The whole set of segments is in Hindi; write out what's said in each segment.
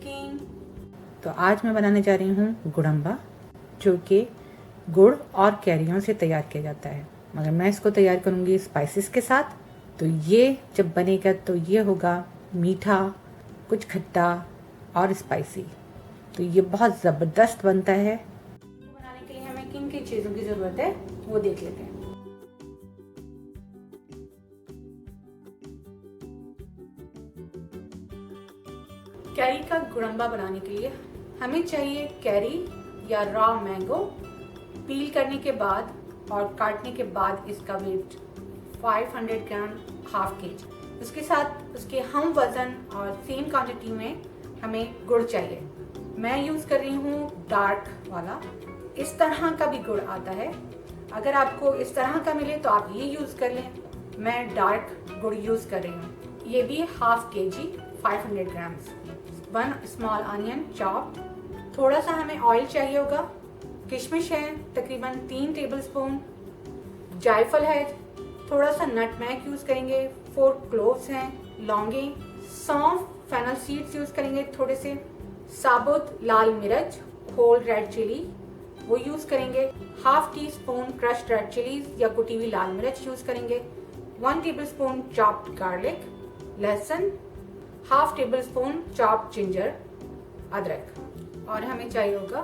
कुकिंग। तो आज मैं बनाने जा रही हूँ गुड़म्बा, जो कि गुड़ और कैरियों से तैयार किया जाता है, मगर मैं इसको तैयार करूँगी स्पाइसेस के साथ। तो ये जब बनेगा तो ये होगा मीठा, कुछ खट्टा और स्पाइसी। तो ये बहुत ज़बरदस्त बनता है। बनाने के लिए हमें किन किन चीज़ों की ज़रूरत है वो देख लेते हैं। कैरी का गुड़म्बा बनाने के लिए हमें चाहिए कैरी या रॉ मैंगो। पील करने के बाद और काटने के बाद इसका वेट 500 ग्राम, हाफ केजी। उसके साथ उसके हम वज़न और सेम क्वांटिटी में हमें गुड़ चाहिए। मैं यूज़ कर रही हूँ डार्क वाला। इस तरह का भी गुड़ आता है, अगर आपको इस तरह का मिले तो आप ये यूज़ कर लें। मैं डार्क गुड़ यूज़ कर रही हूँ। ये भी half KG, 500 grams. 1 small onion chop. थोड़ा सा हमें ऑयल चाहिए होगा। किशमिश है तकरीबन 3 टेबलस्पून। जायफल है, थोड़ा सा नटमैग यूज़ करेंगे। 4 क्लोव्स हैं, लौंगे, सौंफ, फेनल सीड्स यूज़ करेंगे थोड़े से। साबुत लाल मिर्च, होल रेड चिली वो यूज़ करेंगे। Half tea spoon crushed red chillies या कुटी हुई लाल मिर्च यूज़ करेंगे। 1 टेबलस्पून चॉप्ड गार्लिक, लहसुन, half table spoon chopped ginger, अदरक, और हमें चाहिए होगा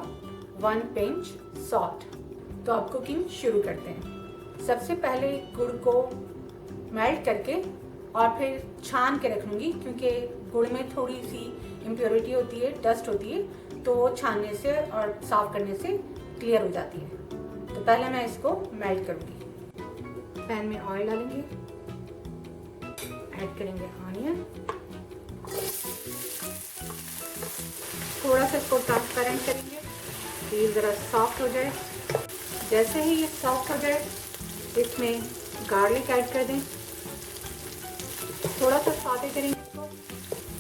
1 पिंच सॉल्ट। तो अब कुकिंग शुरू करते हैं। सबसे पहले गुड़ को मेल्ट करके और फिर छान के रख लूँगी, क्योंकि गुड़ में थोड़ी सी इम्प्योरिटी होती है, डस्ट होती है, तो वो छानने से और साफ करने से क्लियर हो जाती है। तो पहले मैं इसको मेल्ट करूँगी। पैन में ऑयल डालेंगे, ऐड करेंगे ऑनियन, थोड़ा सा इसको ट्रांसपेरेंट करेंगे, ये ज़रा सॉफ्ट हो जाए। जैसे ही ये सॉफ्ट हो जाए इसमें गार्लिक ऐड कर दें, थोड़ा सा सौते करेंगे इसको।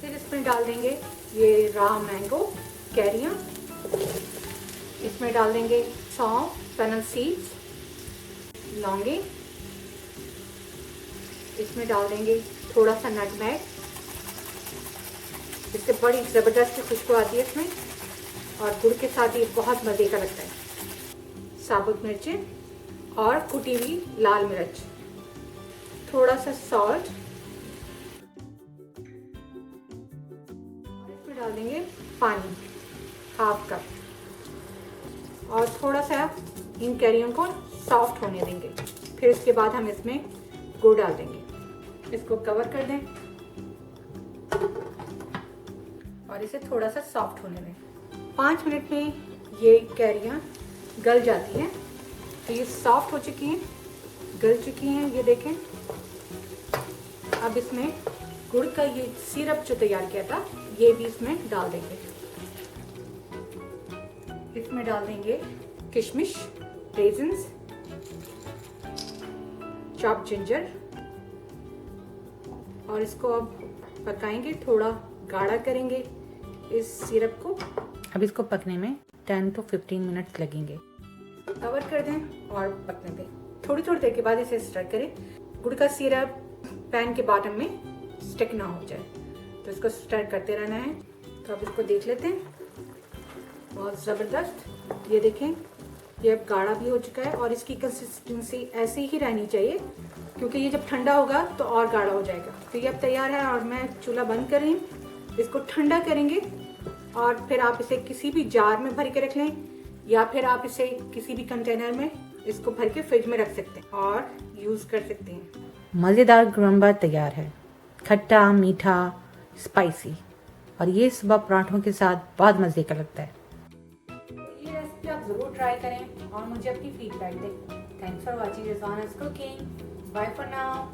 फिर इसमें डाल देंगे ये रॉ मैंगो, कैरियाँ, इसमें डाल देंगे सौंफ, फेनल सीड्स, लौंगे, इसमें डाल देंगे थोड़ा सा नटमैग, इससे बड़ी ज़बरदस्त खुशबू आती है इसमें, और गुड़ के साथ ये बहुत मज़े का लगता है। साबुत मिर्चें और कुटी हुई लाल मिर्च, थोड़ा सा सॉल्ट, और इसमें डाल देंगे पानी, हाफ कप, और थोड़ा सा इन कैरियों को सॉफ्ट होने देंगे। फिर इसके बाद हम इसमें गुड़ डाल देंगे। इसको कवर कर दें और इसे थोड़ा सा सॉफ्ट होने दें। 5 मिनट में ये कैरियाँ गल जाती हैं। तो ये सॉफ्ट हो चुकी हैं, गल चुकी हैं, ये देखें। अब इसमें गुड़ का ये सिरप जो तैयार किया था ये भी इसमें डाल देंगे। इसमें डाल देंगे किशमिश, रेजिन्स, चॉप्ड जिंजर, और इसको अब पकाएंगे, थोड़ा गाढ़ा करेंगे इस सिरप को। अब इसको पकने में 10 to 15 मिनट्स लगेंगे। कवर कर दें और पकने दें। थोड़ी थोड़ी देर के बाद इसे स्टर करें, गुड़ का सिरप पैन के बॉटम में स्टिक ना हो जाए, तो इसको स्टर करते रहना है। तो अब इसको देख लेते हैं, बहुत ज़बरदस्त, ये देखें, ये अब गाढ़ा भी हो चुका है और इसकी कंसिस्टेंसी ऐसी ही रहनी चाहिए, क्योंकि ये जब ठंडा होगा तो और गाढ़ा हो जाएगा। तो ये अब तैयार है और मैं चूल्हा बंद कर रही हूँ। इसको ठंडा करेंगे और फिर आप इसे किसी भी जार में भर के रख लें, या फिर आप इसे किसी भी कंटेनर में इसको भर के फ्रिज में रख सकते हैं और यूज़ कर सकते हैं। मज़ेदार गुड़म्बा तैयार है, खट्टा, मीठा, स्पाइसी, और ये सुबह पराठों के साथ बहुत मज़े का लगता है। ये रेसिपी आप ज़रूर ट्राई करें और मुझे अपनी फीडबैक दें। Thanks for watching this honest cooking. Bye for now.